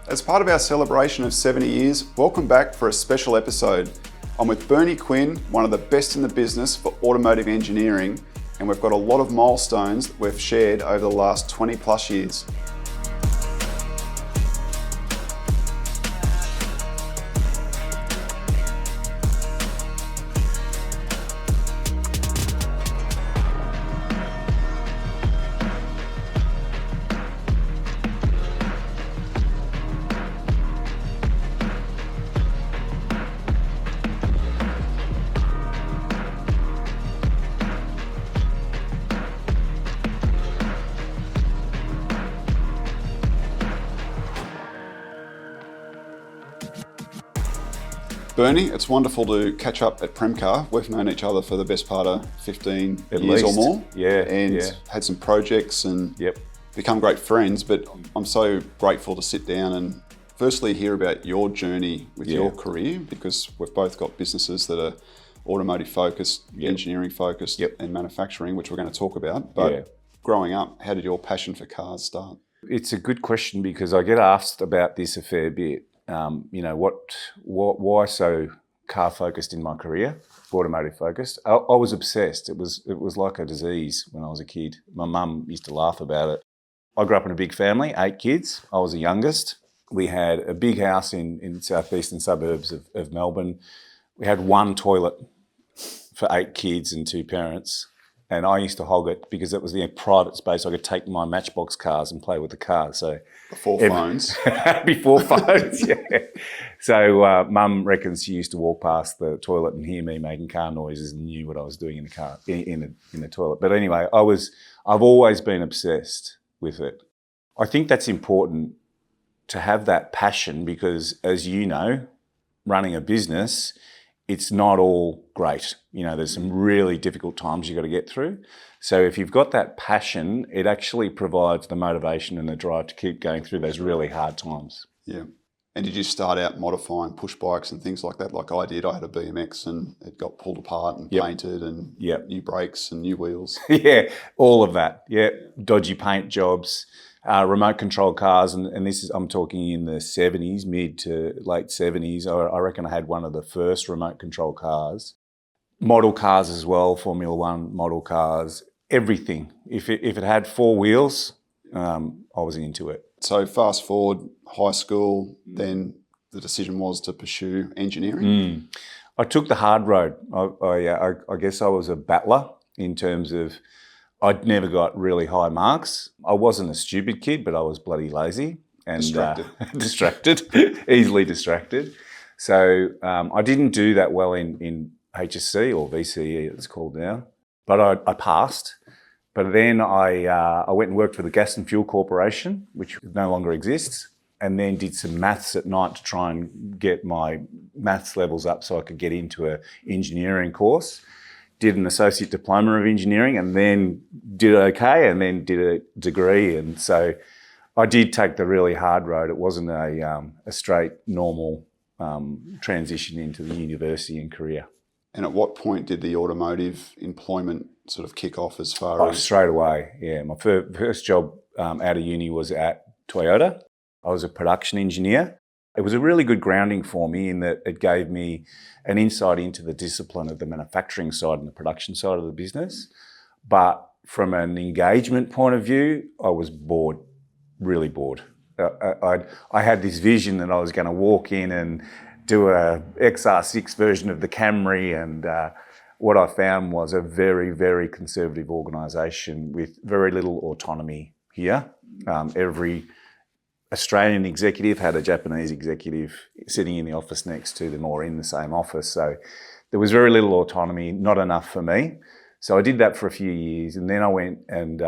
As part of our celebration of 70 years, welcome back for a special episode. I'm with Bernie Quinn, one of the best in the business for automotive engineering, and we've got a lot of milestones that we've shared over the last 20 plus years. Bernie, it's wonderful to catch up at Premcar. We've known each other for the best part of 15 years or more. And had some projects and become great friends, but I'm so grateful to sit down and firstly hear about your journey with your career, because we've both got businesses that are automotive focused, engineering focused and manufacturing, which we're going to talk about. But growing up, how did your passion for cars start? It's a good question because I get asked about this a fair bit. Why so car focused in my career, automotive focused? I was obsessed. It was like a disease when I was a kid. My mum used to laugh about it. I grew up in a big family, 8 kids. I was the youngest. We had a big house in southeastern suburbs of Melbourne. We had one toilet for 8 kids and 2 parents. And I used to hog it because it was the private space. I could take my Matchbox cars and play with the cars. So before phones. Before phones, So Mum reckons she used to walk past the toilet and hear me making car noises and knew what I was doing in the car, in the toilet. But anyway, I've always been obsessed with it. I think that's important to have that passion because, as you know, running a business, it's not all great. There's some really difficult times you've got to get through. So if you've got that passion, it actually provides the motivation and the drive to keep going through those really hard times. Yeah. And did you start out modifying push bikes and things like that, like I did? I had a BMX and it got pulled apart and painted and new brakes and new wheels. All of that. Dodgy paint jobs. Remote control cars, and this is, I'm talking in the 70s, mid to late 70s. I reckon I had one of the first remote control cars. Model cars as well, Formula One model cars, everything. If it had 4 wheels, I was into it. So fast forward, high school, then the decision was to pursue engineering? I took the hard road. I guess I was a battler in terms of I'd never got really high marks. I wasn't a stupid kid, but I was bloody lazy and distracted, easily distracted. So I didn't do that well in HSC or VCE, it's called now. But I passed. But then I went and worked for the Gas and Fuel Corporation, which no longer exists, and then did some maths at night to try and get my maths levels up so I could get into an engineering course. Did an associate diploma of engineering and then did okay and then did a degree. And so I did take the really hard road. It wasn't a straight, normal transition into the university and career. And at what point did the automotive employment sort of kick off as far as? Straight away, My first job out of uni was at Toyota. I was a production engineer. It was a really good grounding for me in that it gave me an insight into the discipline of the manufacturing side and the production side of the business. But from an engagement point of view, I was bored, really bored. I had this vision that I was going to walk in and do a XR6 version of the Camry, and what I found was a very, very conservative organisation with very little autonomy here. Every Australian executive had a Japanese executive sitting in the office next to them or in the same office. So there was very little autonomy, not enough for me. So I did that for a few years and then I went and...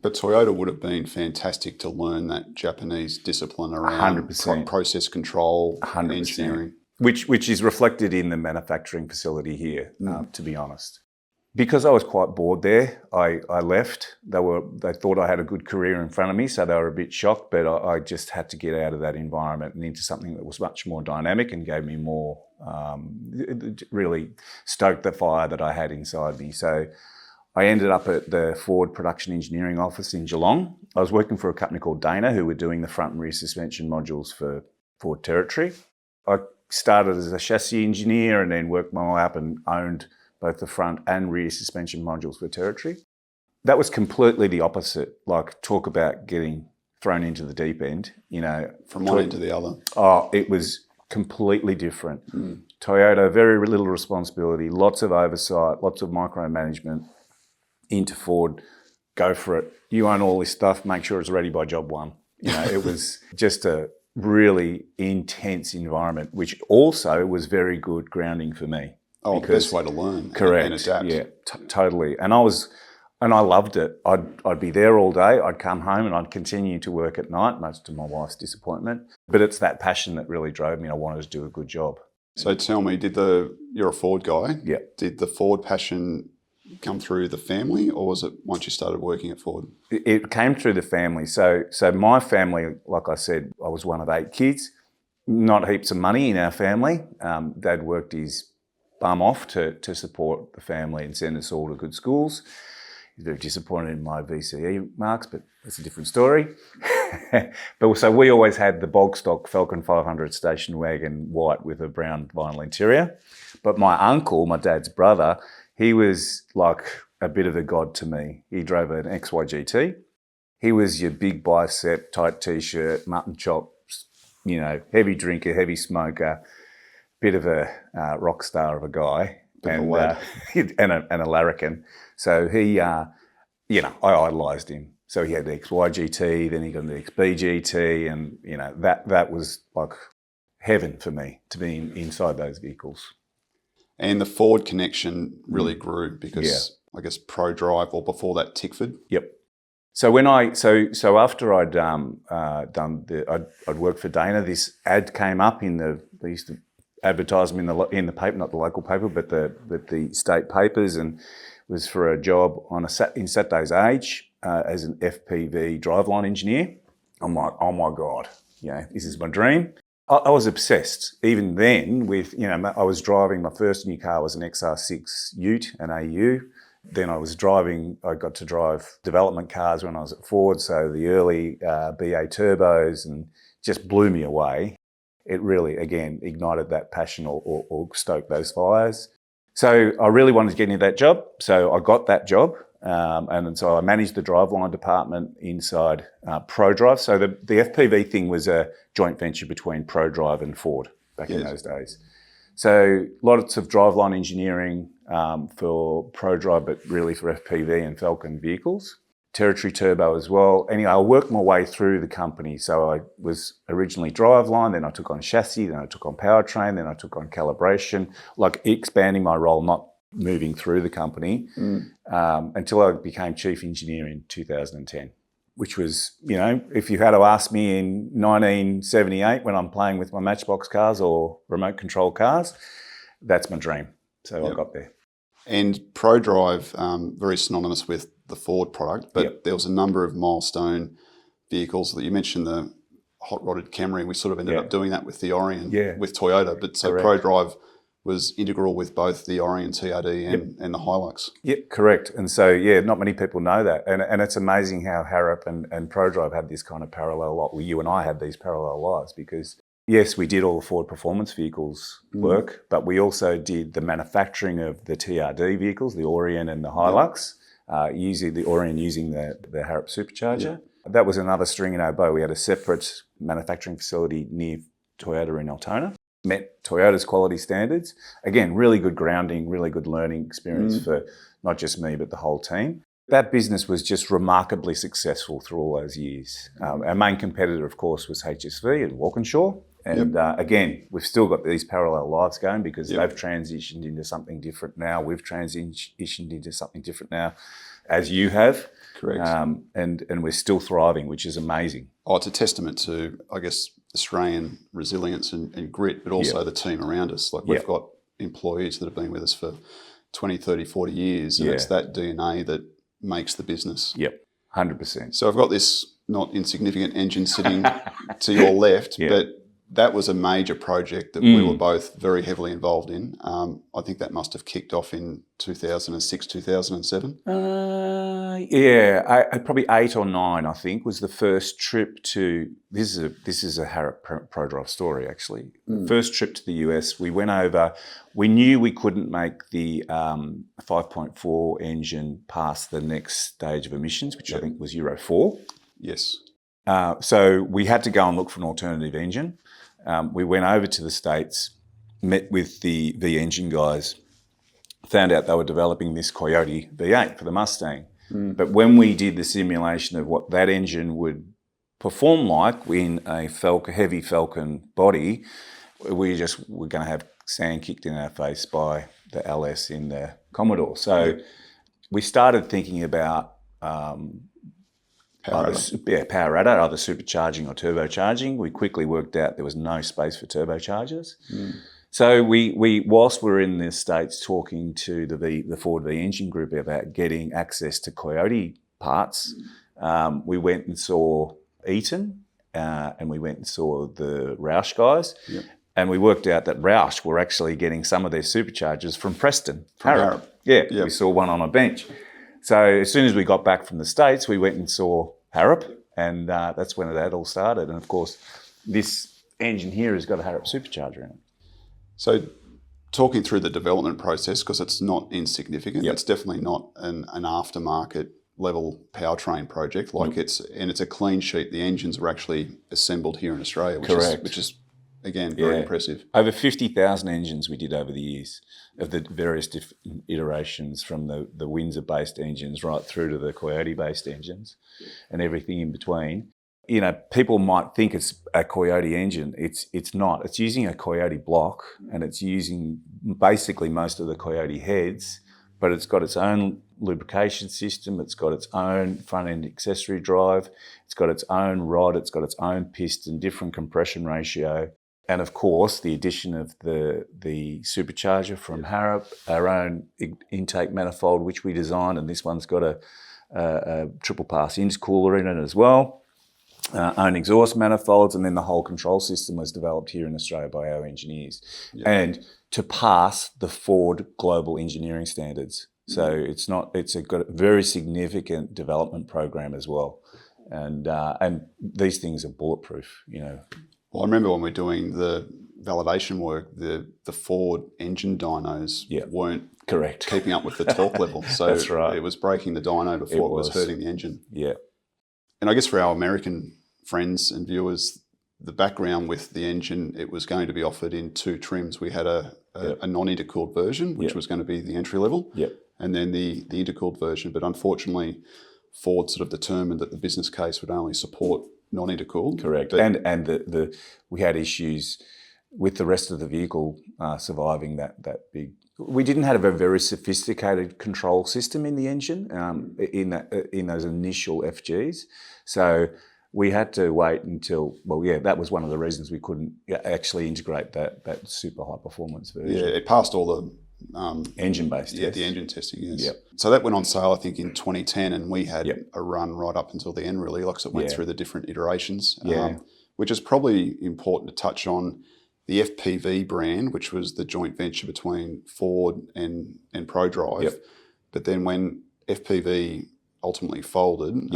But Toyota would have been fantastic to learn that Japanese discipline around 100%. Process control, 100%. Engineering. Which is reflected in the manufacturing facility here, to be honest. Because I was quite bored there, I left. They thought I had a good career in front of me, so they were a bit shocked, but I just had to get out of that environment and into something that was much more dynamic and gave me more, really stoked the fire that I had inside me. So I ended up at the Ford Production Engineering Office in Geelong. I was working for a company called Dana, who were doing the front and rear suspension modules for Ford Territory. I started as a chassis engineer and then worked my way up and owned both the front and rear suspension modules for Territory. That was completely the opposite. Like, talk about getting thrown into the deep end, you know. From one end to the other. Oh, it was completely different. Toyota, very little responsibility, lots of oversight, lots of micromanagement. Into Ford, go for it. You own all this stuff, make sure it's ready by job one. You know, it was just a really intense environment, which also was very good grounding for me. Oh, the best way to learn. Correct. And adapt. Yeah, totally. And I loved it. I'd be there all day. I'd come home and I'd continue to work at night, much to my wife's disappointment. But it's that passion that really drove me. I wanted to do a good job. So tell me, you're a Ford guy. Yeah. Did the Ford passion come through the family, or was it once you started working at Ford? It came through the family. So my family, like I said, I was one of 8 kids. Not heaps of money in our family. Dad worked his bum off to support the family and send us all to good schools. He's very disappointed in my VCE marks, but that's a different story. But so we always had the bog stock Falcon 500 station wagon, white with a brown vinyl interior. But my uncle, my dad's brother, he was like a bit of a god to me. He drove an XYGT. He was your big bicep, tight t-shirt, mutton chops, you know, heavy drinker, heavy smoker, bit of a rock star of a guy, and a larrikin. So he, you know, I idolised him. So he had the XYGT, then he got the XBGT, and you know that was like heaven for me to be inside those vehicles. And the Ford connection really grew because I guess Prodrive, or before that Tickford. Yep. So when so after I'd I'd worked for Dana, this ad came up they used to advertise them in the paper, not the local paper, but the state papers, and it was for a job in Saturday's Age as an FPV driveline engineer. I'm like, oh my God, you know, this is my dream. I was obsessed even then with, you know, I was driving, my first new car was an XR6 Ute, an AU. Then I got to drive development cars when I was at Ford, so the early BA turbos, and just blew me away. It really, again, ignited that passion or stoked those fires. So I really wanted to get into that job. So I got that job. And so I managed the driveline department inside Prodrive. So the FPV thing was a joint venture between Prodrive and Ford back in those days. So lots of driveline engineering for Prodrive, but really for FPV and Falcon vehicles. Territory Turbo as well. Anyway, I worked my way through the company. So I was originally driveline, then I took on chassis, then I took on powertrain, then I took on calibration, like expanding my role, not moving through the company until I became chief engineer in 2010, which was, you know, if you had to ask me in 1978 when I'm playing with my Matchbox cars or remote control cars, that's my dream. So I got there. And Prodrive, very synonymous with the Ford product, but there was a number of milestone vehicles that you mentioned, the hot-rodded Camry, and we sort of ended up doing that with the Aurion with Toyota. But so Prodrive was integral with both the Aurion TRD and the Hilux. Yep, correct. And so, not many people know that. And it's amazing how Harrop and Prodrive had this kind of parallel lot. Well, you and I had these parallel lives because, yes, we did all the Ford performance vehicles work, but we also did the manufacturing of the TRD vehicles, the Aurion and the Hilux, using the Aurion using the Harrop Supercharger. That was another string in our bow. We had a separate manufacturing facility near Toyota in Altona. Met Toyota's quality standards. Again, really good grounding, really good learning experience for not just me, but the whole team. That business was just remarkably successful through all those years. Our main competitor, of course, was HSV and Walkinshaw. And again, we've still got these parallel lives going because they've transitioned into something different now. We've transitioned into something different now, as you have. Correct. And we're still thriving, which is amazing. Oh, it's a testament to, I guess, Australian resilience and grit, but also the team around us. Like we've got employees that have been with us for 20, 30, 40 years, and it's that DNA that makes the business. Yep, 100%. So I've got this not insignificant engine sitting to your left, but that was a major project that we were both very heavily involved in. I think that must have kicked off in 2006, 2007. Probably 8 or 9. I think was the first trip to. This is a Harrop Prodrive story actually. First trip to the US. We went over. We knew we couldn't make the 5.4 engine past the next stage of emissions, which I think was Euro 4. Yes. So we had to go and look for an alternative engine. We went over to the States, met with the V-engine guys, found out they were developing this Coyote V8 for the Mustang. But when we did the simulation of what that engine would perform like in a heavy Falcon body, we just were going to have sand kicked in our face by the LS in the Commodore. So we started thinking about power adder, either supercharging or turbocharging. We quickly worked out there was no space for turbochargers. So we whilst we were in the States talking to the Ford V-engine group about getting access to Coyote parts, we went and saw Eaton and we went and saw the Roush guys. And we worked out that Roush were actually getting some of their superchargers from Preston. Harrop. We saw one on a bench. So as soon as we got back from the States, we went and saw Harrop, and that's when that all started. And of course, this engine here has got a Harrop supercharger in it. So talking through the development process, because it's not insignificant, it's definitely not an aftermarket level powertrain project. It's a clean sheet. The engines were actually assembled here in Australia, which is again, very impressive. Over 50,000 engines we did over the years of the various different iterations, from the Windsor-based engines right through to the Coyote-based engines and everything in between. You know, people might think it's a Coyote engine. It's not. It's using a Coyote block and it's using basically most of the Coyote heads, but it's got its own lubrication system. It's got its own front-end accessory drive. It's got its own rod. It's got its own piston, different compression ratio. And of course, the addition of the supercharger from Harrop, our own intake manifold, which we designed, and this one's got a triple pass intercooler in it as well. Own exhaust manifolds, and then the whole control system was developed here in Australia by our engineers, and to pass the Ford global engineering standards. So it's got a very significant development program as well, and these things are bulletproof, you know. Well, I remember when we were doing the validation work, the Ford engine dynos weren't keeping up with the torque level. So that's right. It was breaking the dyno before it was hurting the engine. Yeah. And I guess for our American friends and viewers, the background with the engine, it was going to be offered in 2 trims. We had a non-intercooled version, which was going to be the entry level, and then the intercooled version. But unfortunately, Ford sort of determined that the business case would only support non-intercooled. Correct. And we had issues with the rest of the vehicle surviving that big. We didn't have a very sophisticated control system in the engine in those initial FGs. So we had to wait until, that was one of the reasons we couldn't actually integrate that super high performance version. Yeah, it passed all the engine-based the engine testing, yes. Yep. So that went on sale, I think, in 2010, and we had a run right up until the end, really, because it went through the different iterations, which is probably important to touch on. The FPV brand, which was the joint venture between Ford and Prodrive, but then when FPV ultimately folded,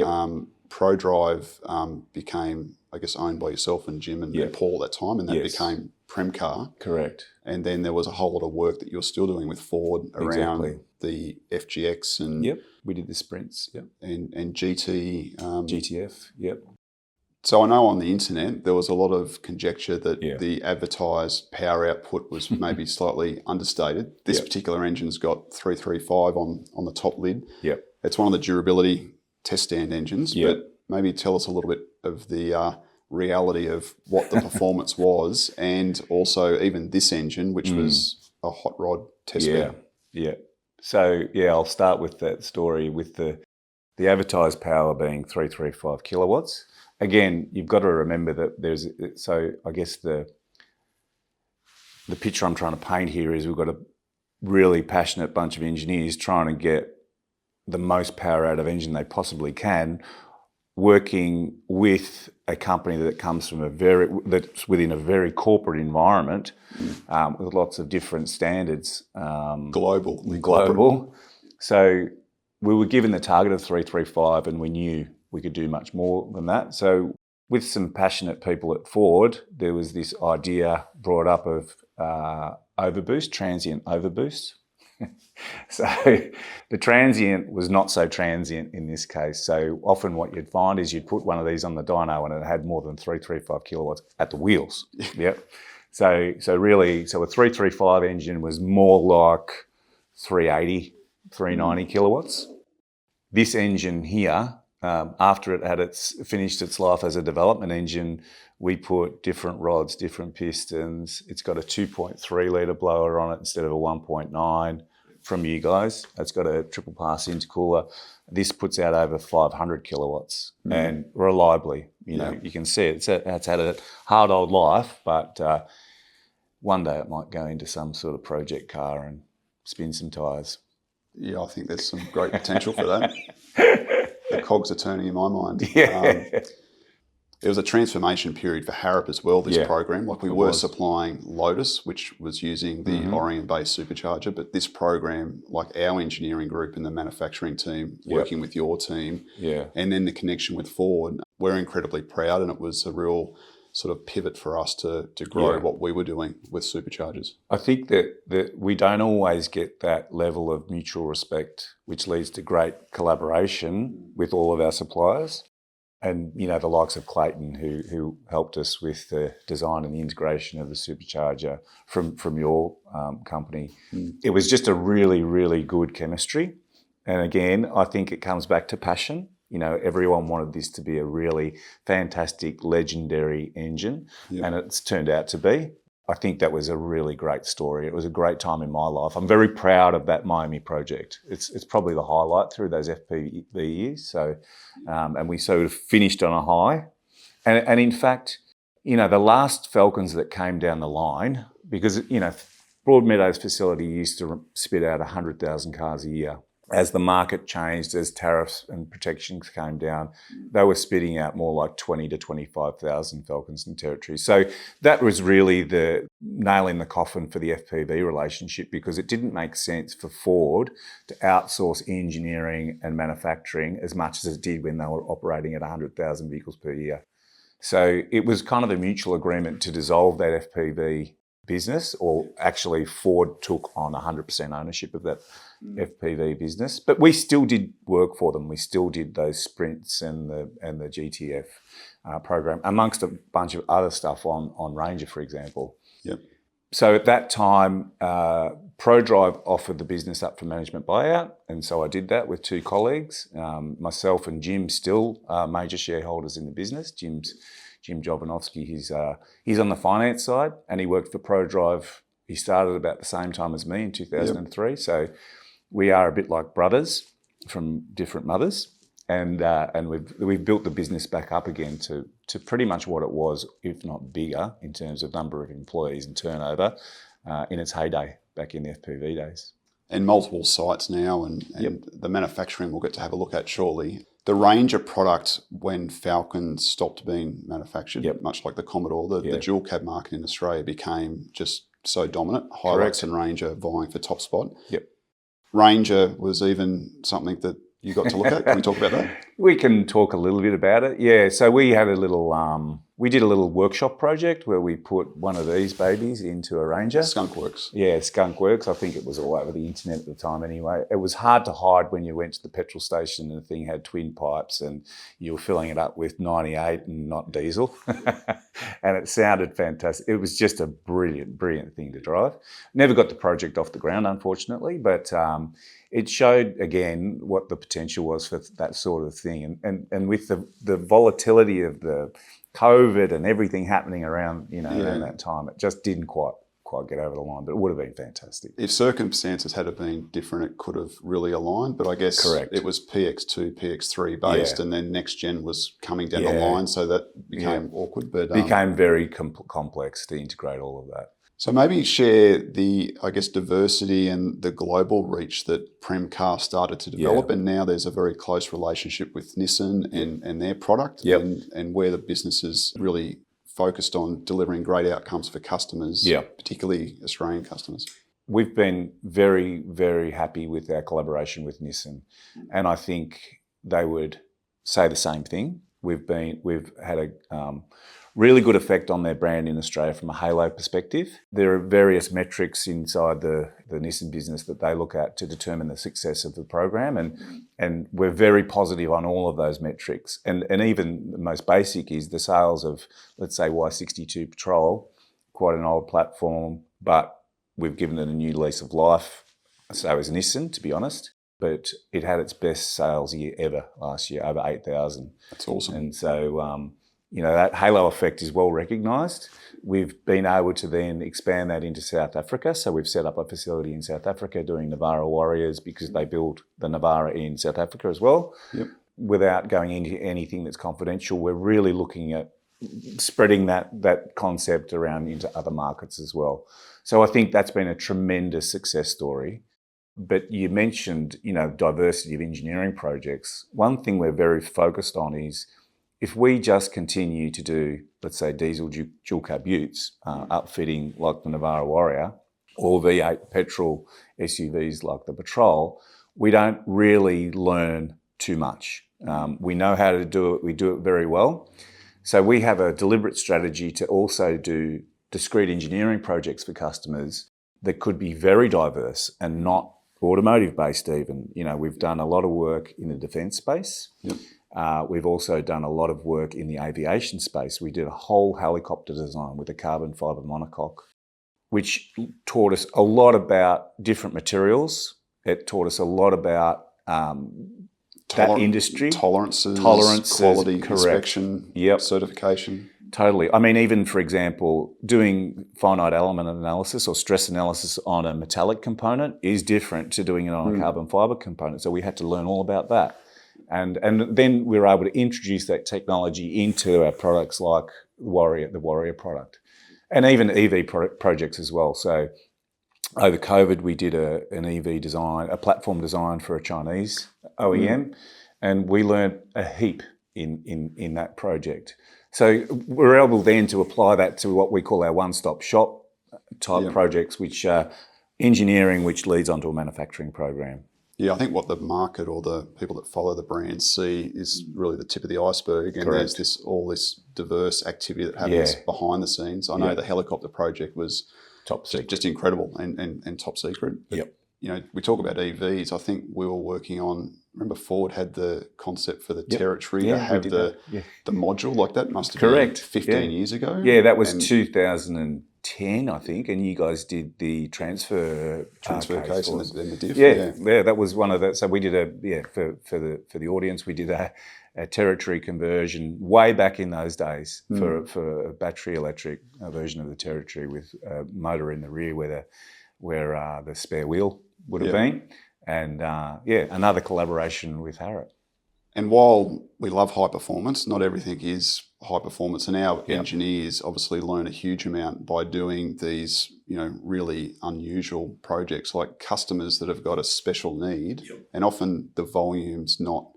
Prodrive became, I guess, owned by yourself and Jim and Paul at that time, and that became Premcar. Correct. And then there was a whole lot of work that you're still doing with Ford around the FGX and we did the sprints. And GT GTF. So I know on the internet there was a lot of conjecture that the advertised power output was maybe slightly understated. This particular engine's got 335 on the top lid. It's one of the durability test stand engines, but maybe tell us a little bit of the reality of what the performance was, and also even this engine, which was a hot rod test bed. So I'll start with that story with the advertised power being 335 kilowatts. Again, you've got to remember that I guess the picture I'm trying to paint here is we've got a really passionate bunch of engineers trying to get the most power out of engine they possibly can, working with a company that comes from that's within a very corporate environment with lots of different standards. Global. So we were given the target of 335 and we knew we could do much more than that. So with some passionate people at Ford, there was this idea brought up of overboost, transient overboost. So the transient was not so transient in this case. So often what you'd find is you'd put one of these on the dyno and it had more than 335 kilowatts at the wheels. Yep. So a 335 engine was more like 380, 390 kilowatts. This engine here, after it had finished its life as a development engine, we put different rods, different pistons. It's got a 2.3 litre blower on it instead of a 1.9 from you guys. It's got a triple pass intercooler. This puts out over 500 kilowatts and reliably. You can see it. It's had a hard old life, but one day it might go into some sort of project car and spin some tyres. Yeah, I think there's some great potential for that. The cogs are turning in my mind. Yeah. It was a transformation period for Harrop as well, this program. Like we were supplying Lotus, which was using the Aurion-based supercharger, but this program, like our engineering group and the manufacturing team working with your team, and then the connection with Ford, we're incredibly proud, and it was a real sort of pivot for us to grow what we were doing with superchargers. I think that we don't always get that level of mutual respect, which leads to great collaboration with all of our suppliers. And, the likes of Clayton, who helped us with the design and the integration of the supercharger from your company. It was just a really, really good chemistry. And again, I think it comes back to passion. Everyone wanted this to be a really fantastic, legendary engine, and it's turned out to be. I think that was a really great story. It was a great time in my life. I'm very proud of that Miami project. It's probably the highlight through those FPV years. So, and we sort of finished on a high. And in fact, the last Falcons that came down the line, because, Broadmeadows facility used to spit out 100,000 cars a year. As the market changed, as tariffs and protections came down, they were spitting out more like 20 to 25,000 Falcons and Territories. So that was really the nail in the coffin for the FPV relationship, because it didn't make sense for Ford to outsource engineering and manufacturing as much as it did when they were operating at 100,000 vehicles per year. So it was kind of a mutual agreement to dissolve that FPV business, or actually Ford took on 100% ownership of that FPV business. But we still did work for them. We still did those sprints and the GTF program, amongst a bunch of other stuff on Ranger, for example. Yep. So at that time, Prodrive offered the business up for management buyout, and so I did that with two colleagues. Myself and Jim still are major shareholders in the business. Jim Jovanovski, he's on the finance side, and he worked for Prodrive. He started about the same time as me in 2003. Yep. So we are a bit like brothers from different mothers, and we've built the business back up again to pretty much what it was, if not bigger, in terms of number of employees and turnover in its heyday back in the FPV days. And multiple sites now, and the manufacturing we'll get to have a look at shortly. The Ranger product, when Falcon stopped being manufactured, much like the Commodore, the dual cab market in Australia became just so dominant. Hilux and Ranger vying for top spot. Yep. Ranger was even something that you got to look at. Can we talk about that? We can talk a little bit about it. Yeah, so we had a little, we did a little workshop project where we put one of these babies into a Ranger. Skunkworks. Yeah, Skunkworks. I think it was all over the internet at the time anyway. It was hard to hide when you went to the petrol station and the thing had twin pipes and you were filling it up with 98 and not diesel. And it sounded fantastic. It was just a brilliant thing to drive. Never got the project off the ground, unfortunately, but it showed, again, what the potential was for that sort of thing. And with the volatility of the COVID and everything happening around, around that time, it just didn't quite get over the line, but it would have been fantastic. If circumstances had been different, it could have really aligned, but I guess it was PX2, PX3 based, and then next gen was coming down the line, so that became awkward. But became very complex to integrate all of that. So maybe share the, I guess, diversity and the global reach that Premcar started to develop, and now there's a very close relationship with Nissan and their product, and where the business is really focused on delivering great outcomes for customers, particularly Australian customers. We've been very, very happy with our collaboration with Nissan, and I think they would say the same thing. We've had a really good effect on their brand in Australia from a halo perspective. There are various metrics inside the Nissan business that they look at to determine the success of the program, and we're very positive on all of those metrics. And even the most basic is the sales of, let's say, Y62 Patrol, quite an old platform, but we've given it a new lease of life. So is Nissan, to be honest. But it had its best sales year ever last year, over 8,000. That's awesome. And so, that halo effect is well recognised. We've been able to then expand that into South Africa. So we've set up a facility in South Africa doing Navara Warriors because they build the Navara in South Africa as well. Without going into anything that's confidential, we're really looking at spreading that concept around into other markets as well. So I think that's been a tremendous success story. But you mentioned, diversity of engineering projects. One thing we're very focused on is if we just continue to do, let's say, diesel dual cab utes, upfitting like the Navara Warrior, or V8 petrol SUVs like the Patrol, we don't really learn too much. We know how to do it. We do it very well. So we have a deliberate strategy to also do discrete engineering projects for customers that could be very diverse and not automotive based even. We've done a lot of work in the defence space. We've also done a lot of work in the aviation space. We did a whole helicopter design with a carbon fibre monocoque, which taught us a lot about different materials. It taught us a lot about that industry. Tolerances, quality inspection, certification. Totally. I mean, even, for example, doing finite element analysis or stress analysis on a metallic component is different to doing it on a carbon fibre component. So we had to learn all about that. And then we were able to introduce that technology into our products like the Warrior product, and even EV projects as well. So over COVID, we did an EV design, a platform design for a Chinese OEM, and we learned a heap in that project. So we're able then to apply that to what we call our one-stop shop type projects, which are engineering, which leads onto a manufacturing program. Yeah, I think what the market or the people that follow the brand see is really the tip of the iceberg, and there's all this diverse activity that happens behind the scenes. I know the helicopter project was top secret, just incredible and top secret. But, we talk about EVs. I think we were working on. Remember, Ford had the concept for the Territory to have the module like that. Must have been 15 years ago. Yeah, that was 2010, I think, and you guys did the transfer case and the diff. Yeah, that was one of the. So we did for the audience, we did a Territory conversion way back in those days for a battery electric version of the Territory with a motor in the rear where the spare wheel would have been. And another collaboration with Harrop. And while we love high performance, not everything is high performance. And our engineers obviously learn a huge amount by doing these, really unusual projects, like customers that have got a special need. And often the volume's not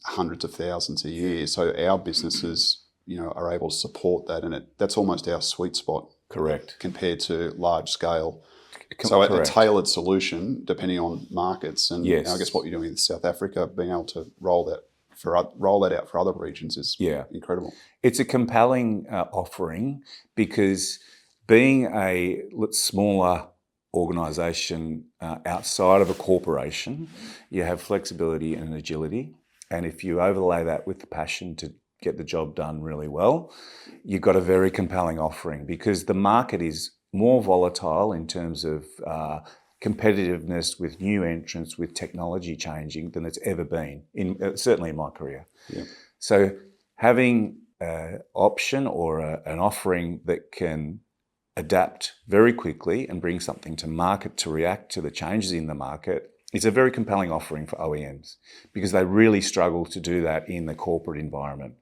hundreds of thousands a year. So our businesses, are able to support that. And that's almost our sweet spot. Correct. Compared to large scale. So a tailored solution depending on markets, and I guess what you're doing in South Africa, being able to roll that out for other regions is incredible. It's a compelling offering because being a smaller organisation outside of a corporation, you have flexibility and agility, and if you overlay that with the passion to get the job done really well, you've got a very compelling offering because the market is more volatile in terms of competitiveness with new entrants, with technology changing than it's ever been, certainly in my career. So having an option or an offering that can adapt very quickly and bring something to market to react to the changes in the market is a very compelling offering for OEMs because they really struggle to do that in the corporate environment.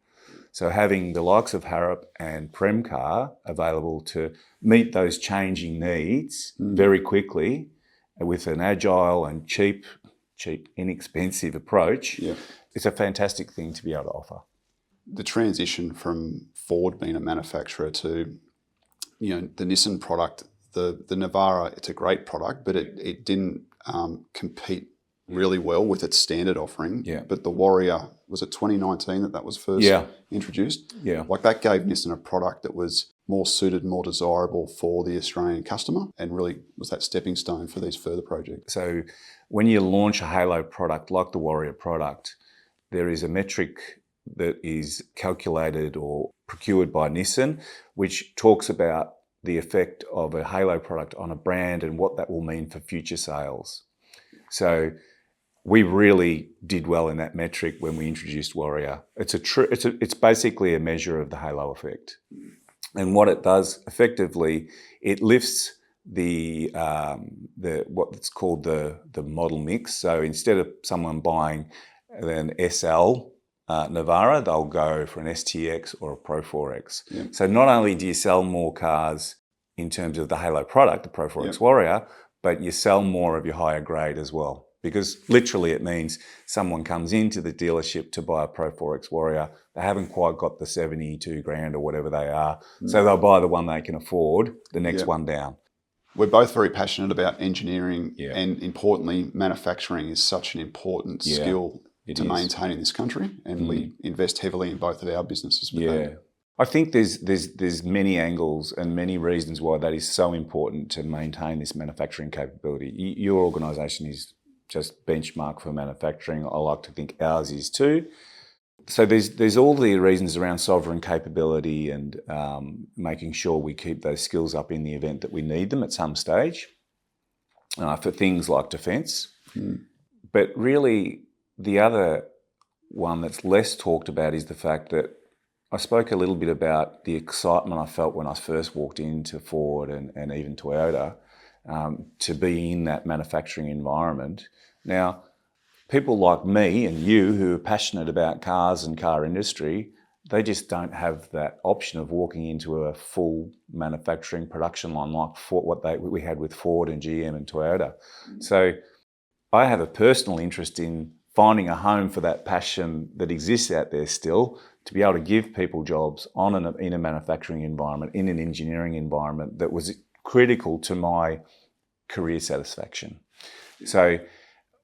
So having the likes of Harrop and Premcar available to meet those changing needs very quickly with an agile and cheap, inexpensive approach, it's a fantastic thing to be able to offer. The transition from Ford being a manufacturer to, the Nissan product, the Navara, it's a great product, but it didn't compete really well with its standard offering. Yeah. But the Warrior, was it 2019 that was first introduced? Yeah. Like that gave Nissan a product that was more suited, more desirable for the Australian customer, and really was that stepping stone for these further projects. So when you launch a halo product like the Warrior product, there is a metric that is calculated or procured by Nissan, which talks about the effect of a halo product on a brand and what that will mean for future sales. So we really did well in that metric when we introduced Warrior. It's basically a measure of the halo effect. And what it does effectively, it lifts the what's called the model mix. So instead of someone buying an SL Navara, they'll go for an STX or a Pro 4X. Yeah. So not only do you sell more cars in terms of the halo product, the Pro 4X Warrior, but you sell more of your higher grade as well. Because literally it means someone comes into the dealership to buy a Pro 4X Warrior, they haven't quite got the 72 grand or whatever they are, so they'll buy the one they can afford, the next one down. We're both very passionate about engineering, and importantly, manufacturing is such an important skill to maintain in this country, and we invest heavily in both of our businesses with that. I think there's many angles and many reasons why that is so important to maintain this manufacturing capability. Your organisation is just benchmark for manufacturing. I like to think ours is too. So there's all the reasons around sovereign capability and making sure we keep those skills up in the event that we need them at some stage for things like defence. But really, the other one that's less talked about is the fact that I spoke a little bit about the excitement I felt when I first walked into Ford and even Toyota to be in that manufacturing environment. Now, people like me and you who are passionate about cars and car industry, they just don't have that option of walking into a full manufacturing production line like we had with Ford and GM and Toyota. So I have a personal interest in finding a home for that passion that exists out there still, to be able to give people jobs in a manufacturing environment, in an engineering environment that was critical to my career satisfaction. So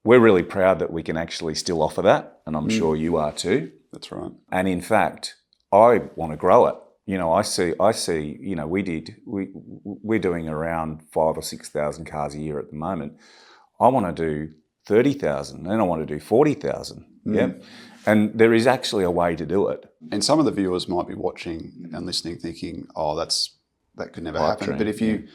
we're really proud that we can actually still offer that, and I'm sure you are too. That's right. And in fact, I want to grow it. I see, we're doing around 5,000 or 6,000 cars a year at the moment. I want to do 30,000, and I want to do 40,000. And there is actually a way to do it. And some of the viewers might be watching and listening thinking, that could never happen. But if you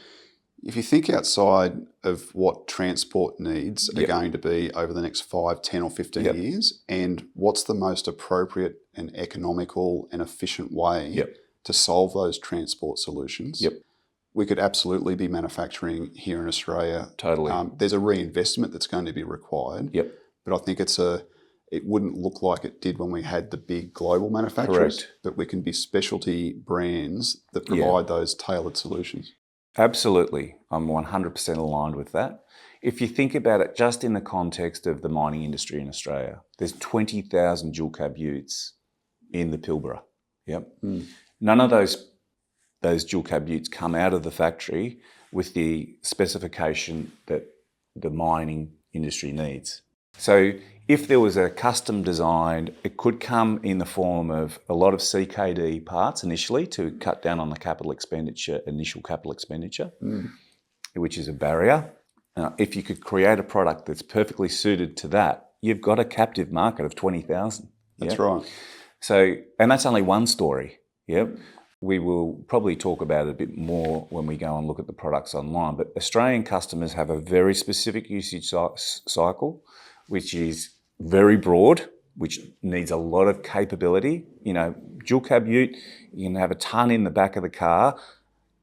think outside of what transport needs are going to be over the next 5, 10 or 15 years, and what's the most appropriate and economical and efficient way to solve those transport solutions, we could absolutely be manufacturing here in Australia. Totally. There's a reinvestment that's going to be required. But I think it wouldn't look like it did when we had the big global manufacturers. Correct. But we can be specialty brands that provide those tailored solutions. Absolutely. I'm 100% aligned with that. If you think about it just in the context of the mining industry in Australia, there's 20,000 dual cab utes in the Pilbara. None of those dual cab utes come out of the factory with the specification that the mining industry needs. So if there was a custom designed, it could come in the form of a lot of CKD parts initially to cut down on the initial capital expenditure, which is a barrier. If you could create a product that's perfectly suited to that, you've got a captive market of 20,000. That's right. So, and that's only one story. We will probably talk about it a bit more when we go and look at the products online, but Australian customers have a very specific usage cycle, which is very broad, which needs a lot of capability. Dual cab ute, you can have a ton in the back of the car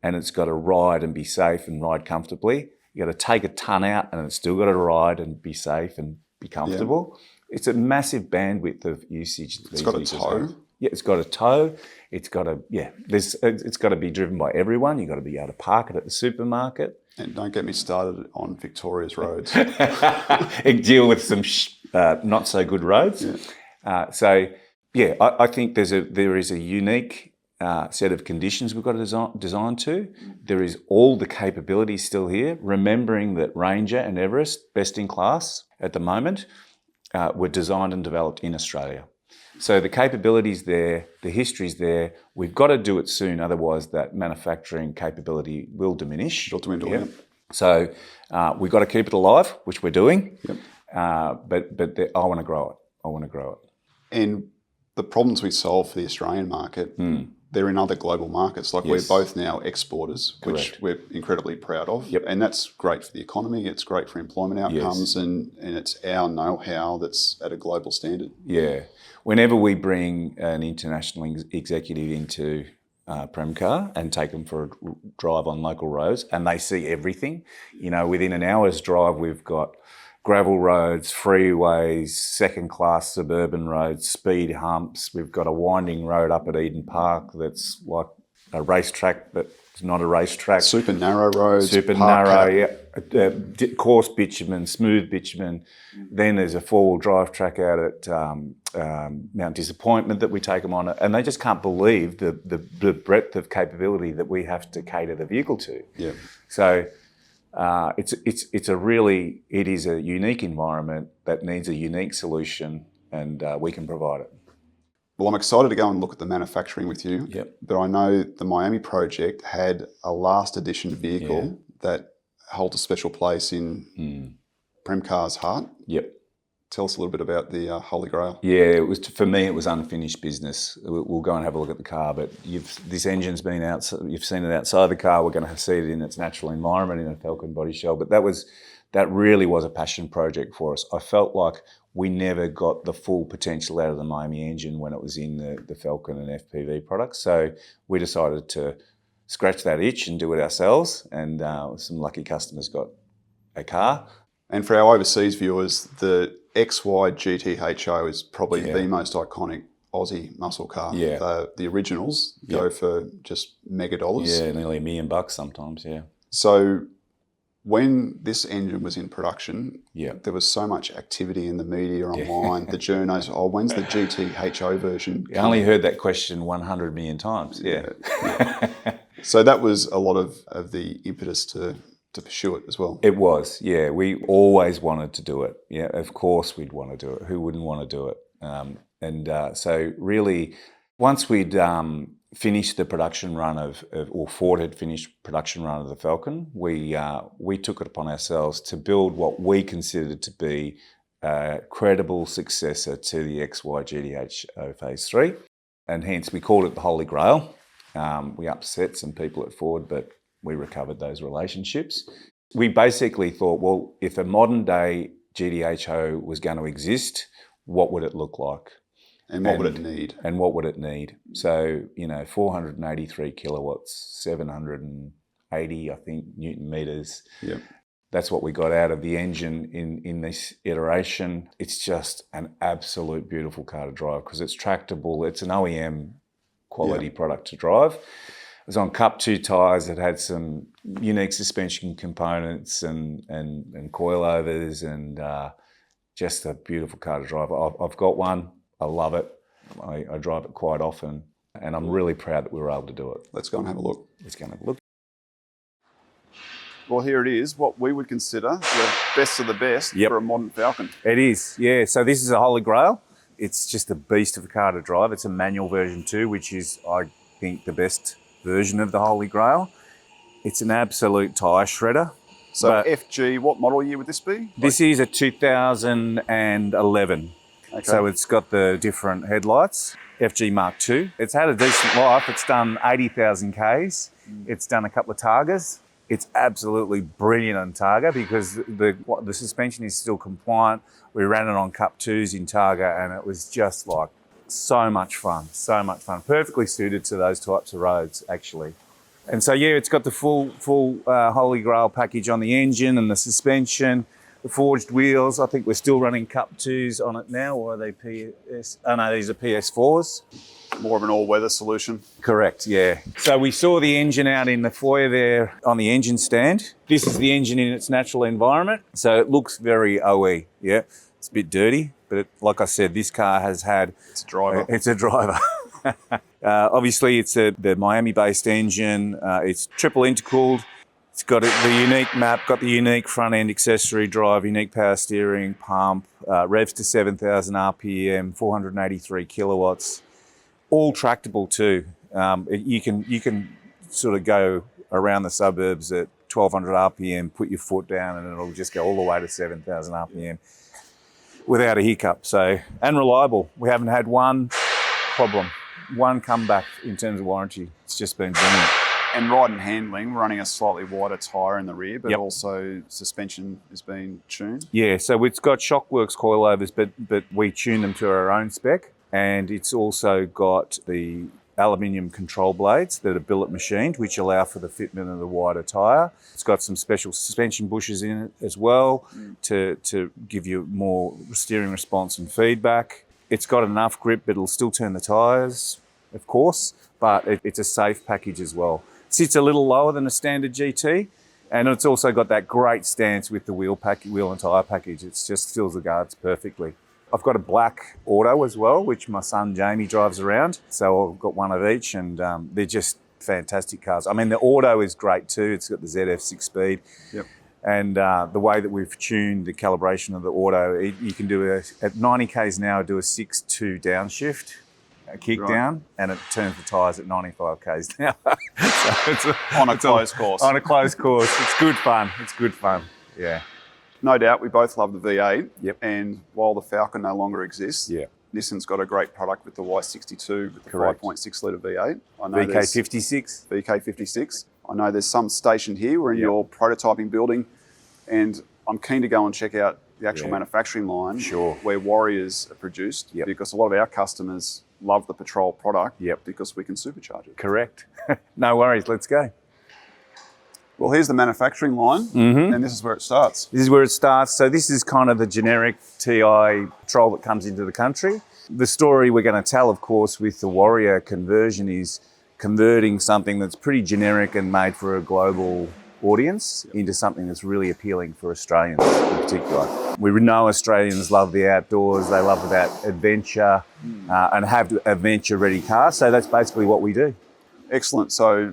and it's got to ride and be safe and ride comfortably. You got to take a ton out and it's still got to ride and be safe and be comfortable. It's a massive bandwidth of usage. It's got a tow. Yeah, it's got a tow. It's got to, it's got to be driven by everyone. You've got to be able to park it at the supermarket. And don't get me started on Victoria's roads. And deal with some not so good roads. Yeah. I think there is a unique set of conditions we've got to design to. There is all the capabilities still here, remembering that Ranger and Everest, best in class at the moment, were designed and developed in Australia. So the capability's there, the history's there. We've got to do it soon, otherwise that manufacturing capability will diminish. It'll dwindle, yeah. So we've got to keep it alive, which we're doing. Yep. But I want to grow it. I want to grow it. And the problems we solve for the Australian market, they're in other global markets. Like we're both now exporters, which we're incredibly proud of. Yep. And that's great for the economy. It's great for employment outcomes, and it's our know-how that's at a global standard. Yeah. Whenever we bring an international executive into Premcar and take them for a drive on local roads, and they see everything, within an hour's drive, we've got gravel roads, freeways, second-class suburban roads, speed humps. We've got a winding road up at Eden Park that's like a racetrack, but it's not a racetrack. Super narrow roads. Super narrow, yeah. Coarse bitumen, smooth bitumen. Then there's a four-wheel drive track out at Mount Disappointment that we take them on, and they just can't believe the breadth of capability that we have to cater the vehicle to. Yeah. So it is a unique environment that needs a unique solution, and we can provide it. Well, I'm excited to go and look at the manufacturing with you. Yep. But I know the Miami project had a last edition vehicle that holds a special place in Premcar's heart. Yep. Tell us a little bit about the Holy Grail. Yeah, for me, it was unfinished business. We'll go and have a look at the car, but this engine's been out. You've seen it outside the car. We're going to see it in its natural environment in a Falcon body shell. But that really was a passion project for us. I felt like we never got the full potential out of the Miami engine when it was in the Falcon and FPV products. So we decided to scratch that itch and do it ourselves. And some lucky customers got a car. And for our overseas viewers, the XY GTHO is probably the most iconic Aussie muscle car. Yeah. The originals go for just mega dollars. Yeah, nearly $1 million sometimes, yeah. So when this engine was in production, there was so much activity in the media online, the journos, when's the GTHO version? I only heard that question 100 million times, So that was a lot of the impetus to pursue it as well. It was, yeah. We always wanted to do it. Yeah, of course we'd want to do it. Who wouldn't want to do it? So really, once we'd finished the production run or Ford had finished production run of the Falcon, we took it upon ourselves to build what we considered to be a credible successor to the XY GTHO Phase 3. And hence we called it the Holy Grail. We upset some people at Ford, but we recovered those relationships. We basically thought, well, if a modern day GTHO was going to exist, what would it look like? And what would it need? And what would it need? So, 483 kilowatts, 780, I think, Newton meters. Yep. That's what we got out of the engine in this iteration. It's just an absolute beautiful car to drive because it's tractable. It's an OEM quality product to drive. It was on Cup 2 tyres. It had some unique suspension components and coilovers and just a beautiful car to drive. I've got one. I love it. I drive it quite often and I'm really proud that we were able to do it. Let's go and have a look. Let's go and have a look. Well, here it is, what we would consider the best of the best for a modern Falcon. It is, yeah. So this is a Holy Grail. It's just a beast of a car to drive. It's a manual version too, which is, I think, the best version of the Holy Grail. It's an absolute tyre shredder. So FG, what model year would this be? This is a 2011. Okay. So it's got the different headlights, FG Mark II. It's had a decent life. It's done 80,000 Ks. It's done a couple of Targas. It's absolutely brilliant on Targa because the suspension is still compliant. We ran it on Cup 2s in Targa and it was just like so much fun. Perfectly suited to those types of roads, actually. And so, it's got the full Holy Grail package on the engine and the suspension, the forged wheels. I think we're still running Cup 2s on it now, or are they PS? Oh no, these are PS4s. More of an all-weather solution. Correct, yeah. So we saw the engine out in the foyer there on the engine stand. This is the engine in its natural environment. So it looks very OE, yeah. It's a bit dirty, but like I said, this car has had... It's a driver. It's a driver. Obviously, it's the Miami-based engine. It's triple intercooled. It's got the unique map, got the unique front-end accessory drive, unique power steering, pump, revs to 7,000 RPM, 483 kilowatts. All tractable too. You can sort of go around the suburbs at 1,200 RPM, put your foot down, and it'll just go all the way to 7,000 RPM without a hiccup. So, and reliable. We haven't had one problem, one comeback in terms of warranty. It's just been brilliant. And ride and handling, running a slightly wider tyre in the rear, but also suspension is being tuned. Yeah, so it's got Shockworks coilovers, but we tune them to our own spec. And it's also got the aluminium control blades that are billet machined, which allow for the fitment of the wider tyre. It's got some special suspension bushes in it as well to give you more steering response and feedback. It's got enough grip, but it'll still turn the tyres, of course, but it's a safe package as well. It sits a little lower than a standard GT, and it's also got that great stance with the wheel and tyre package. It just fills the guards perfectly. I've got a black auto as well, which my son Jamie drives around. So I've got one of each, and they're just fantastic cars. I mean, the auto is great too. It's got the ZF 6-speed. Yep. And the way that we've tuned the calibration of the auto, you can do at 90 Ks an hour, do a 6-2 downshift, a kick down, and it turns the tyres at 95 Ks an hour. So on a closed course. On a closed course. It's good fun. It's good fun. Yeah. No doubt, we both love the V8. Yep. And while the Falcon no longer exists, Nissan's got a great product with the Y62 with the 5.6 litre V8. I know VK56. VK56. I know there's some stationed here. We're in your prototyping building, and I'm keen to go and check out the actual manufacturing line where Warriors are produced, because a lot of our customers love the Patrol product because we can supercharge it. Correct. No worries, let's go. Well, here's the manufacturing line, and this is where it starts. This is where it starts. So this is kind of the generic TI Patrol that comes into the country. The story we're going to tell, of course, with the Warrior conversion is converting something that's pretty generic and made for a global audience into something that's really appealing for Australians in particular. We know Australians love the outdoors, they love that adventure, and have adventure-ready cars. So that's basically what we do. Excellent. So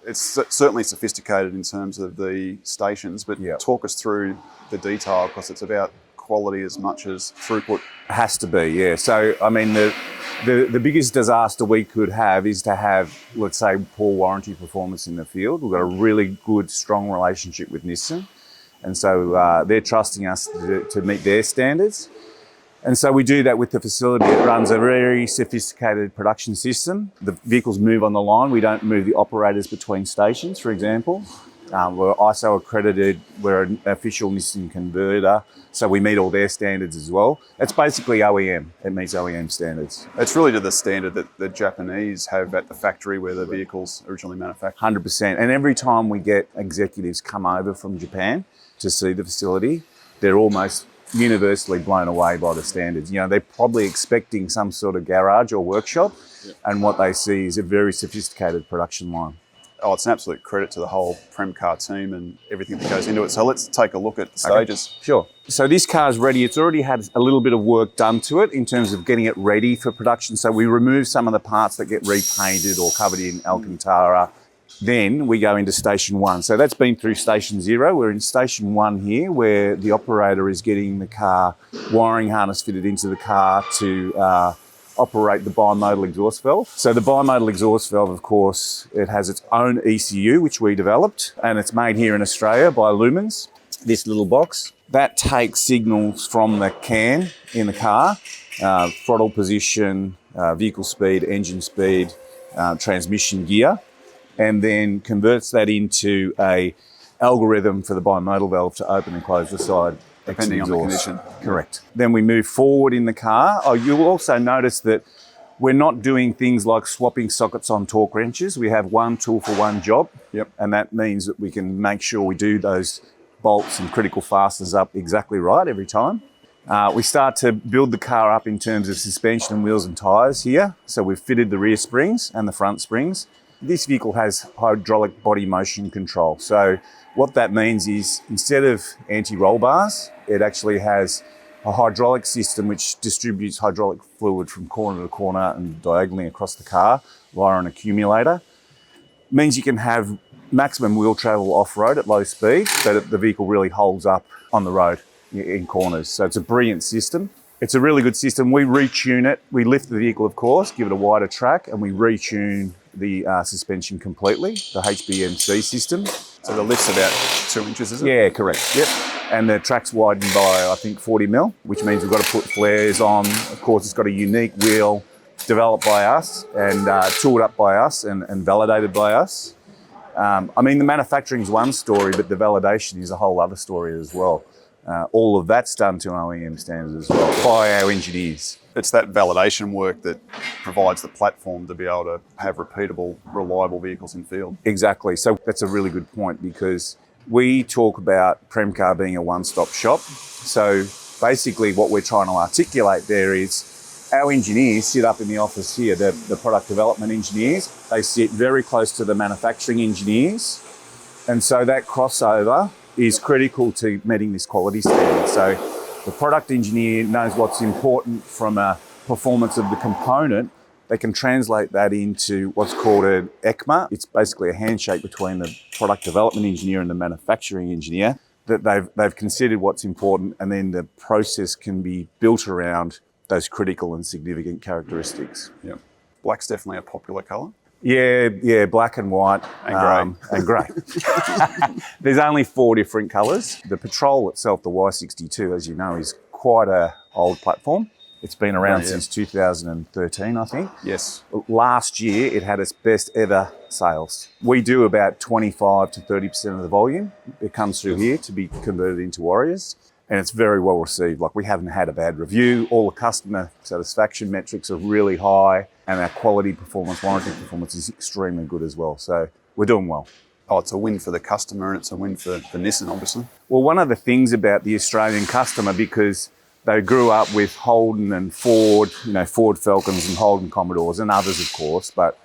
it's certainly sophisticated in terms of the stations, but talk us through the detail, because it's about quality as much as throughput. Has to be, yeah. So, I mean, the biggest disaster we could have is to have, let's say, poor warranty performance in the field. We've got a really good, strong relationship with Nissan. And so they're trusting us to meet their standards. And so we do that with the facility. It runs a very sophisticated production system. The vehicles move on the line. We don't move the operators between stations, for example. We're ISO accredited. We're an official Nissan converter, so we meet all their standards as well. It's basically OEM. It meets OEM standards. It's really to the standard that the Japanese have at the factory where the vehicles originally manufactured. 100%. And every time we get executives come over from Japan to see the facility, they're almost universally blown away by the standards. You know, they're probably expecting some sort of garage or workshop, and what they see is a very sophisticated production line. Oh, it's an absolute credit to the whole Premcar team and everything that goes into it. So let's take a look at the stages. Okay. Sure. So this car's ready. It's already had a little bit of work done to it in terms of getting it ready for production. So we remove some of the parts that get repainted or covered in Alcantara. Then we go into station 1. So that's been through station 0. We're in station 1 here, where the operator is getting the car wiring harness fitted into the car to operate the bimodal exhaust valve. So the bimodal exhaust valve, of course, it has its own ECU, which we developed, and it's made here in Australia by Lumens, this little box. That takes signals from the CAN in the car, throttle position, vehicle speed, engine speed, transmission gear, and then converts that into a algorithm for the bimodal valve to open and close the side. Depending on the condition. Correct. Then we move forward in the car. Oh, you'll also notice that we're not doing things like swapping sockets on torque wrenches. We have one tool for one job. Yep. And that means that we can make sure we do those bolts and critical fasteners up exactly right every time. We start to build the car up in terms of suspension and wheels and tyres here. So we've fitted the rear springs and the front springs. This vehicle has hydraulic body motion control. So what that means is instead of anti-roll bars, it actually has a hydraulic system which distributes hydraulic fluid from corner to corner and diagonally across the car via an accumulator. It means you can have maximum wheel travel off-road at low speed, but the vehicle really holds up on the road in corners. So it's a brilliant system. It's a really good system. We retune it. We lift the vehicle, of course, give it a wider track, and we retune the suspension completely, the HBMC system. So the lift's about 2 inches, is it? Yeah, correct. Yep. And the track's widened by, I think, 40 mil, which means we've got to put flares on. Of course, it's got a unique wheel developed by us and tooled up by us and validated by us. I mean, the manufacturing's one story, but the validation is a whole other story as well. All of that's done to OEM standards as well by our engineers. It's that validation work that provides the platform to be able to have repeatable, reliable vehicles in field. Exactly. So that's a really good point because we talk about Premcar being a one-stop shop. So basically what we're trying to articulate there is our engineers sit up in the office here, the product development engineers. They sit very close to the manufacturing engineers. And so that crossover is critical to meeting this quality standard. So the product engineer knows what's important from a performance of the component. They can translate that into what's called an ECMA. It's basically a handshake between the product development engineer and the manufacturing engineer that they've considered what's important, and then the process can be built around those critical and significant characteristics. Yeah. Black's definitely a popular colour. Yeah, black and white and grey. There's only 4 different colours. The Patrol itself, the Y62, as you know, is quite an old platform. It's been around since 2013, I think. Yes. Last year, it had its best ever sales. We do about 25 to 30% of the volume. It comes through here to be converted into Warriors. And it's very well received. Like, we haven't had a bad review. All the customer satisfaction metrics are really high, and our quality performance, warranty performance is extremely good as well. So we're doing well. Oh, it's a win for the customer and it's a win for Nissan, obviously. Well, one of the things about the Australian customer, because they grew up with Holden and Ford, Ford Falcons and Holden Commodores and others, of course, but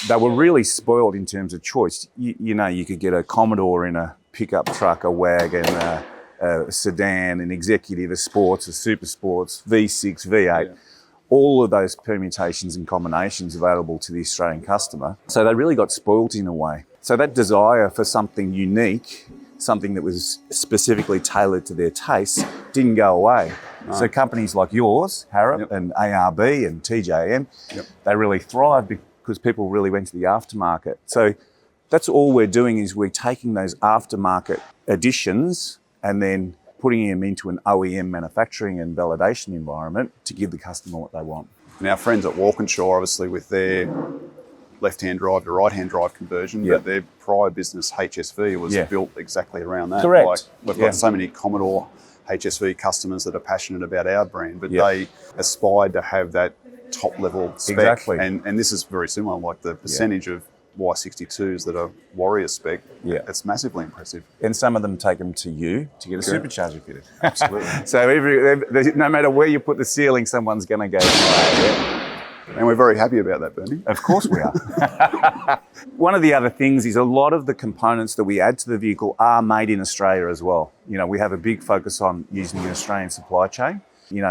they were really spoiled in terms of choice. You could get a Commodore in a pickup truck, a wagon, a sedan, an executive, a sports, a super sports, V6, V8, all of those permutations and combinations available to the Australian customer. So they really got spoilt in a way. So that desire for something unique, something that was specifically tailored to their tastes, didn't go away. No. So companies like yours, Harrop and ARB and TJM, they really thrived because people really went to the aftermarket. So that's all we're doing, is we're taking those aftermarket additions and then putting them into an OEM manufacturing and validation environment to give the customer what they want. And our friends at Walkinshaw, obviously, with their left-hand drive to right-hand drive conversion, but their prior business, HSV, was built exactly around that. Correct. Like, we've got so many Commodore HSV customers that are passionate about our brand, but they aspired to have that top-level spec. Exactly. And this is very similar, like the percentage of Y62s that are Warrior spec, it's massively impressive. And some of them take them to you to get a supercharger fitted. Absolutely. So no matter where you put the ceiling, someone's going to go. And we're very happy about that, Bernie. Of course we are. One of the other things is a lot of the components that we add to the vehicle are made in Australia as well. We have a big focus on using the Australian supply chain.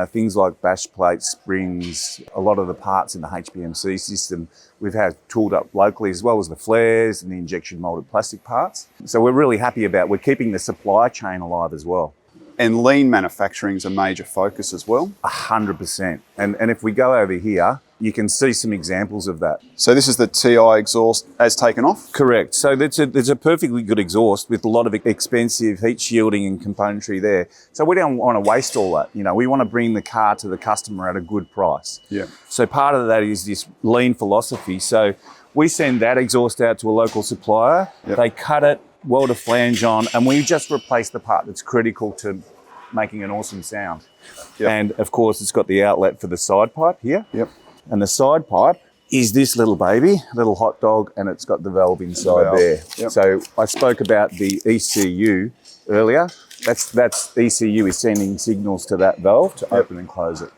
Things like bash plates, springs, a lot of the parts in the HBMC system we've had tooled up locally, as well as the flares and the injection molded plastic parts. So we're really happy we're keeping the supply chain alive as well. And lean manufacturing is a major focus as well. 100%. And if we go over here, you can see some examples of that. So this is the TI exhaust as taken off? Correct. So there's a perfectly good exhaust with a lot of expensive heat shielding and componentry there. So we don't want to waste all that. We want to bring the car to the customer at a good price. Yeah. So part of that is this lean philosophy. So we send that exhaust out to a local supplier. They cut it, weld a flange on, and we just replace the part that's critical to making an awesome sound. And of course, it's got the outlet for the side pipe here. And the side pipe is this little baby, little hot dog, and it's got the valve inside there. So I spoke about the ECU earlier. That's ECU is sending signals to that valve to open and close it.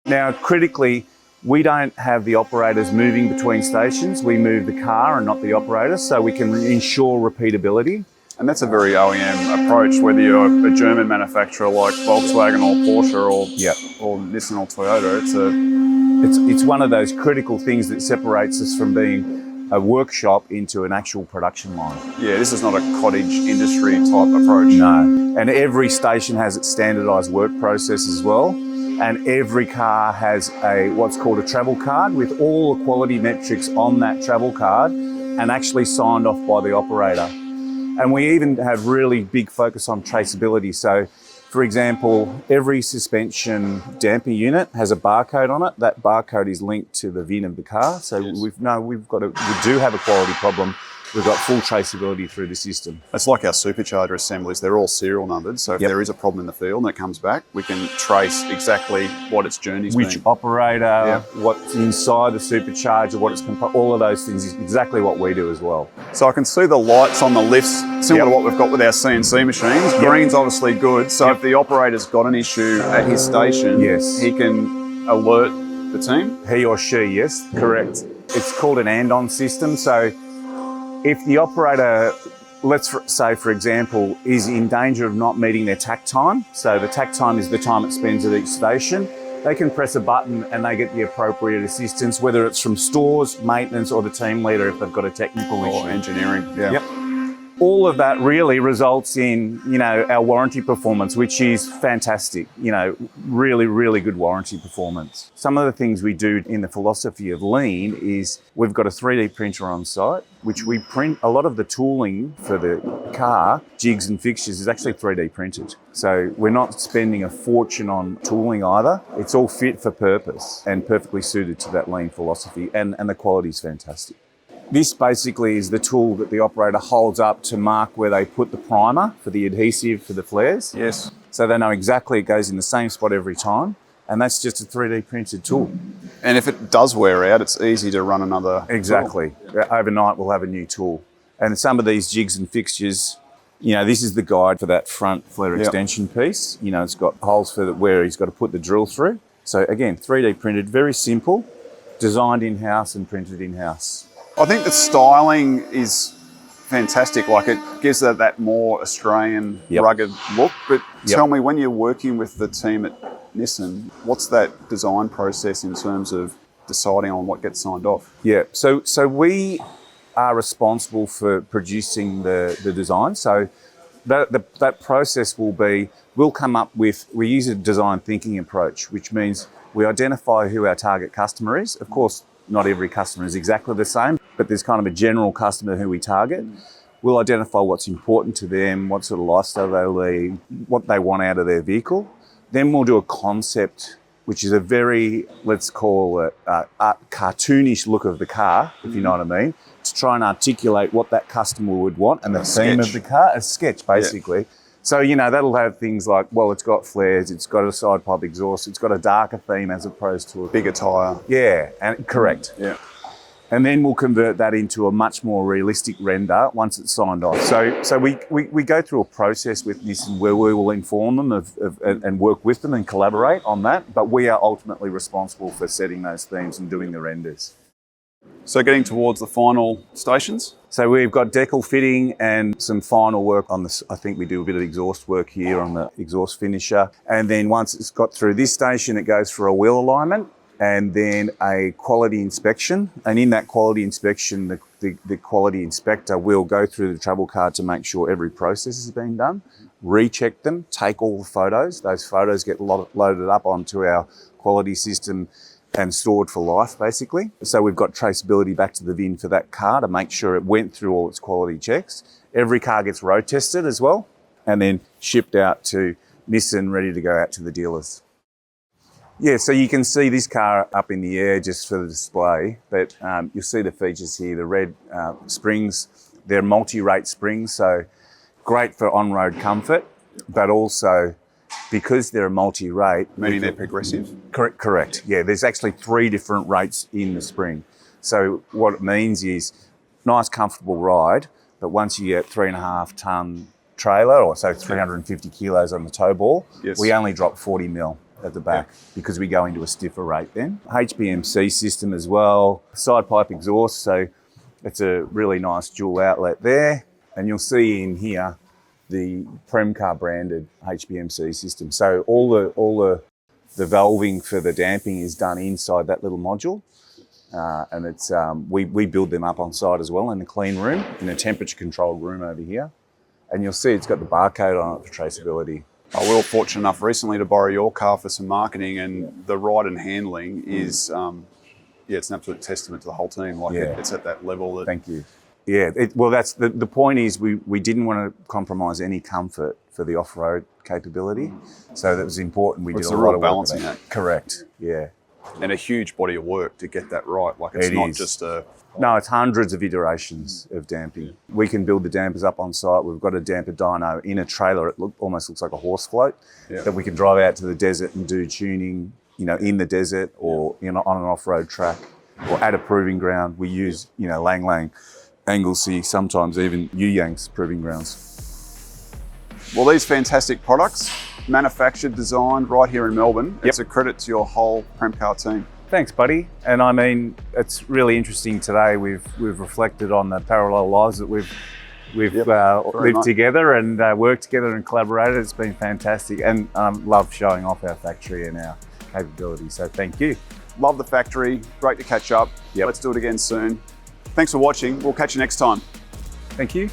Now, critically, we don't have the operators moving between stations. We move the car and not the operator, so we can ensure repeatability. And that's a very OEM approach, whether you're a German manufacturer like Volkswagen or Porsche or Nissan or Toyota. It's one of those critical things that separates us from being a workshop into an actual production line. Yeah, this is not a cottage industry type approach. No, and every station has its standardised work process as well. And every car has what's called a travel card with all the quality metrics on that travel card and actually signed off by the operator. And we even have really big focus on traceability. So, for example, every suspension damper unit has a barcode on it. That barcode is linked to the VIN of the car. So we do have a quality problem. We've got full traceability through the system. It's like our supercharger assemblies. They're all serial numbered. So if there is a problem in the field and it comes back, we can trace exactly what its journey's been. Which operator, what's inside the supercharger, what it's all of those things is exactly what we do as well. So I can see the lights on the lifts, similar to what we've got with our CNC machines. Green's obviously good. So if the operator's got an issue at his station, he can alert the team? He or she, yes, correct. It's called an and-on system. So if the operator, let's say, for example, is in danger of not meeting their tack time, so the tack time is the time it spends at each station, they can press a button and they get the appropriate assistance, whether it's from stores, maintenance, or the team leader if they've got a technical issue. Or engineering. Yep. All of that really results in, our warranty performance, which is fantastic. Really, really good warranty performance. Some of the things we do in the philosophy of lean is we've got a 3D printer on site, which we print a lot of the tooling for the car, jigs and fixtures, is actually 3D printed. So we're not spending a fortune on tooling either. It's all fit for purpose and perfectly suited to that lean philosophy, and the quality is fantastic. This basically is the tool that the operator holds up to mark where they put the primer for the adhesive for the flares. Yes. So they know exactly it goes in the same spot every time, and that's just a 3D printed tool. And if it does wear out, it's easy to run another Exactly. tool. Overnight we'll have a new tool. And some of these jigs and fixtures, this is the guide for that front flare extension piece. It's got holes for where he's got to put the drill through. So again, 3D printed, very simple, designed in-house and printed in-house. I think the styling is fantastic. Like, it gives that more Australian rugged look. But tell me, when you're working with the team at Nissan, what's that design process in terms of deciding on what gets signed off? Yeah, so we are responsible for producing the design. So that process will be, we use a design thinking approach, which means we identify who our target customer is. Of course, not every customer is exactly the same, but there's kind of a general customer who we target. We'll identify what's important to them, what sort of lifestyle they lead, what they want out of their vehicle. Then we'll do a concept, which is a very, let's call it a cartoonish look of the car, if you know what I mean, to try and articulate what that customer would want and the theme of the car, a sketch basically. Yeah. So, that'll have things like, well, it's got flares, it's got a side pipe exhaust, it's got a darker theme as opposed to a bigger tyre. Yeah, and correct. Yeah. And then we'll convert that into a much more realistic render once it's signed off. So we go through a process with Nissan where we will inform them and work with them and collaborate on that, but we are ultimately responsible for setting those themes and doing the renders. So getting towards the final stations? So we've got decal fitting and some final work on this. I think we do a bit of exhaust work here on the exhaust finisher. And then once it's got through this station, it goes for a wheel alignment and then a quality inspection. And in that quality inspection, the quality inspector will go through the travel card to make sure every process has been done, recheck them, take all the photos. Those photos get loaded up onto our quality system and stored for life, basically. So we've got traceability back to the VIN for that car to make sure it went through all its quality checks. Every car gets road tested as well, and then shipped out to Nissan, ready to go out to the dealers. Yeah, so you can see this car up in the air just for the display, but you'll see the features here, the red springs. They're multi-rate springs, so great for on-road comfort, but also because they're a multi-rate. Meaning they're progressive? Correct. Yeah, there's actually 3 different rates in the spring. So what it means is nice, comfortable ride, but once you get 3.5 tonne trailer, or so 350 kilos on the tow ball, yes. we only drop 40 mil at the back because we go into a stiffer rate then. HPMC system as well, side pipe exhaust, so it's a really nice dual outlet there. And you'll see in here the Premcar branded HPMC system. So all the valving for the damping is done inside that little module. And it's we build them up on site as well in a clean room, in a temperature controlled room over here. And you'll see it's got the barcode on it for traceability. We were fortunate enough recently to borrow your car for some marketing, and the ride and handling is, it's an absolute testament to the whole team. Like it's at that level. That Thank you. Yeah, well, that's the point is we didn't want to compromise any comfort for the off-road capability. So that was important. We did a lot of balancing that. Correct, yeah. And a huge body of work to get that right. Like it's not just a... No, it's hundreds of iterations of damping. We can build the dampers up on site. We've got a damper dyno in a trailer. It almost looks like a horse float that we can drive out to the desert and do tuning, in the desert or on an off-road track or at a proving ground. We use, Lang Lang, Anglesey, sometimes even Yang's proving grounds. Well, these fantastic products, manufactured, designed right here in Melbourne. It's a credit to your whole Premcar team. Thanks, buddy. And I mean, it's really interesting today. We've reflected on the parallel lives that we've lived together and worked together and collaborated. It's been fantastic, and love showing off our factory and our capability. So thank you. Love the factory. Great to catch up. Let's do it again soon. Thanks for watching. We'll catch you next time. Thank you.